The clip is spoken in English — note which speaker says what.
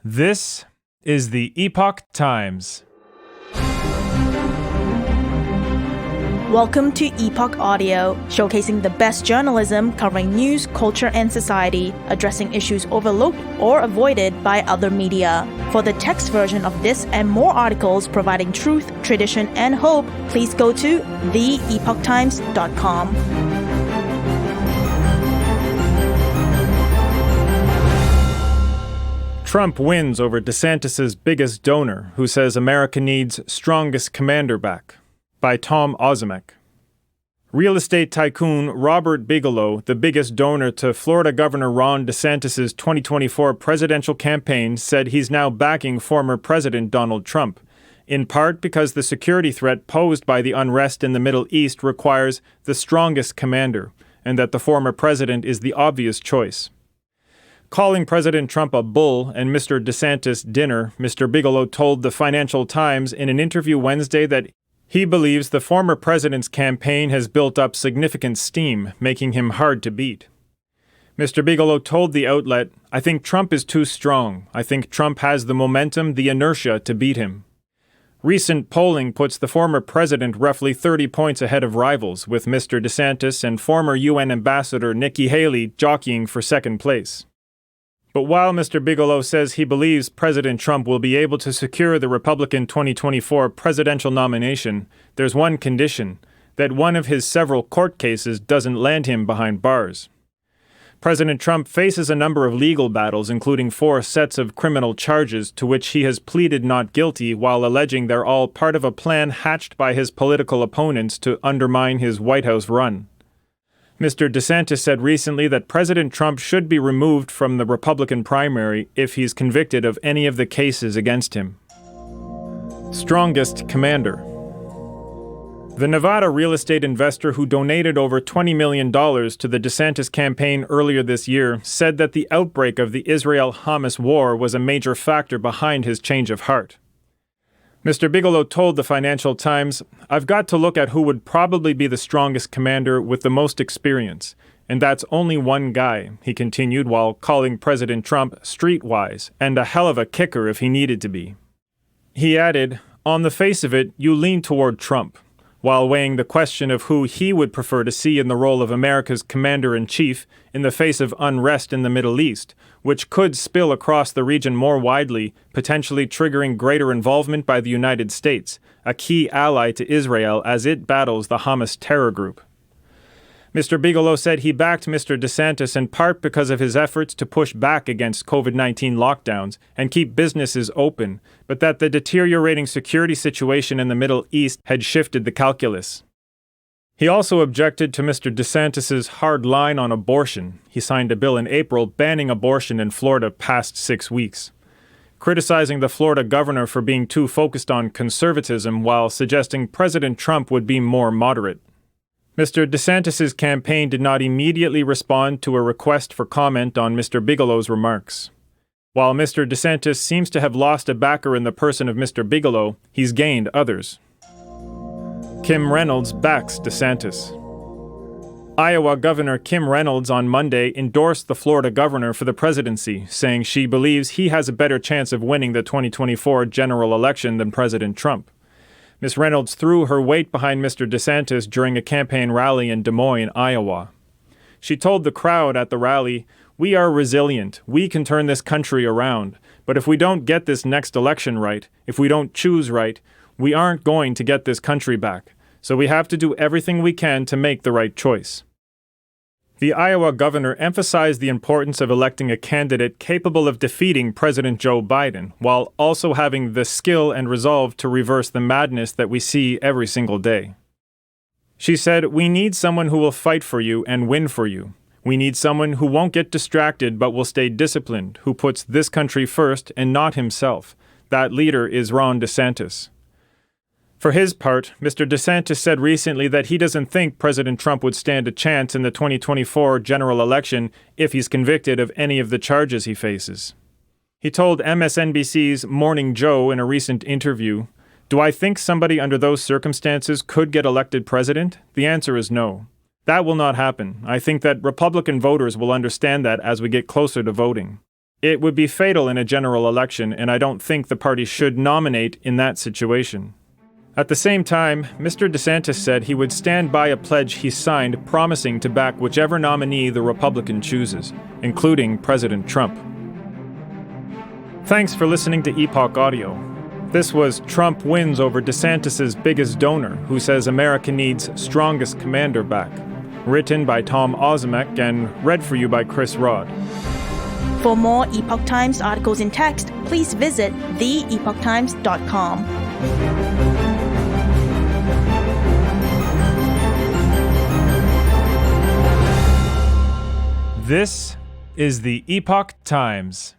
Speaker 1: This is the Epoch Times.
Speaker 2: Welcome to Epoch Audio, showcasing the best journalism covering news, culture, and society, addressing issues overlooked or avoided by other media. For the text version of this and more articles providing truth, tradition, and hope, please go to theepochtimes.com.
Speaker 1: Trump wins over DeSantis' biggest donor, who says America needs strongest commander back. By Tom Ozimek. Real estate tycoon Robert Bigelow, the biggest donor to Florida Governor Ron DeSantis' 2024 presidential campaign, said he's now backing former President Donald Trump, in part because the security threat posed by the unrest in the Middle East requires the strongest commander, and that the former president is the obvious choice. Calling President Trump a bull and Mr. DeSantis dinner, Mr. Bigelow told the Financial Times in an interview Wednesday that he believes the former president's campaign has built up significant steam, making him hard to beat. Mr. Bigelow told the outlet, "I think Trump is too strong. I think Trump has the momentum, the inertia to beat him." Recent polling puts the former president roughly 30 points ahead of rivals, with Mr. DeSantis and former UN Ambassador Nikki Haley jockeying for second place. But while Mr. Bigelow says he believes President Trump will be able to secure the Republican 2024 presidential nomination, there's one condition: that one of his several court cases doesn't land him behind bars. President Trump faces a number of legal battles, including 4 sets of criminal charges to which he has pleaded not guilty while alleging they're all part of a plan hatched by his political opponents to undermine his White House run. Mr. DeSantis said recently that President Trump should be removed from the Republican primary if he's convicted of any of the cases against him. Strongest commander. The Nevada real estate investor who donated over $20 million to the DeSantis campaign earlier this year said that the outbreak of the Israel-Hamas war was a major factor behind his change of heart. Mr. Bigelow told the Financial Times, "I've got to look at who would probably be the strongest commander with the most experience, and that's only one guy," he continued while calling President Trump streetwise and a hell of a kicker if he needed to be. He added, "On the face of it, you lean toward Trump," while weighing the question of who he would prefer to see in the role of America's commander-in-chief in the face of unrest in the Middle East, which could spill across the region more widely, potentially triggering greater involvement by the United States, a key ally to Israel as it battles the Hamas terror group. Mr. Bigelow said he backed Mr. DeSantis in part because of his efforts to push back against COVID-19 lockdowns and keep businesses open, but that the deteriorating security situation in the Middle East had shifted the calculus. He also objected to Mr. DeSantis' hard line on abortion. He signed a bill in April banning abortion in Florida past 6 weeks, criticizing the Florida governor for being too focused on conservatism while suggesting President Trump would be more moderate. Mr. DeSantis' campaign did not immediately respond to a request for comment on Mr. Bigelow's remarks. While Mr. DeSantis seems to have lost a backer in the person of Mr. Bigelow, he's gained others. Kim Reynolds backs DeSantis. Iowa Governor Kim Reynolds on Monday endorsed the Florida governor for the presidency, saying she believes he has a better chance of winning the 2024 general election than President Trump. Ms. Reynolds threw her weight behind Mr. DeSantis during a campaign rally in Des Moines, Iowa. She told the crowd at the rally, "We are resilient. We can turn this country around. But if we don't get this next election right, if we don't choose right, we aren't going to get this country back. So we have to do everything we can to make the right choice." The Iowa governor emphasized the importance of electing a candidate capable of defeating President Joe Biden, while also having the skill and resolve to reverse the madness that we see every single day. She said, "We need someone who will fight for you and win for you. We need someone who won't get distracted but will stay disciplined, who puts this country first and not himself. That leader is Ron DeSantis." For his part, Mr. DeSantis said recently that he doesn't think President Trump would stand a chance in the 2024 general election if he's convicted of any of the charges he faces. He told MSNBC's Morning Joe in a recent interview, "Do I think somebody under those circumstances could get elected president? The answer is no. That will not happen. I think that Republican voters will understand that as we get closer to voting." It would be fatal in a general election, and I don't think the party should nominate in that situation. At the same time, Mr. DeSantis said he would stand by a pledge he signed promising to back whichever nominee the Republican chooses, including President Trump. Thanks for listening to Epoch Audio. This was Trump wins over DeSantis' biggest donor, who says America needs strongest commander back. Written by Tom Ozimek and read for you by Chris Rod.
Speaker 2: For more Epoch Times articles in text, please visit theepochtimes.com.
Speaker 1: This is the Epoch Times.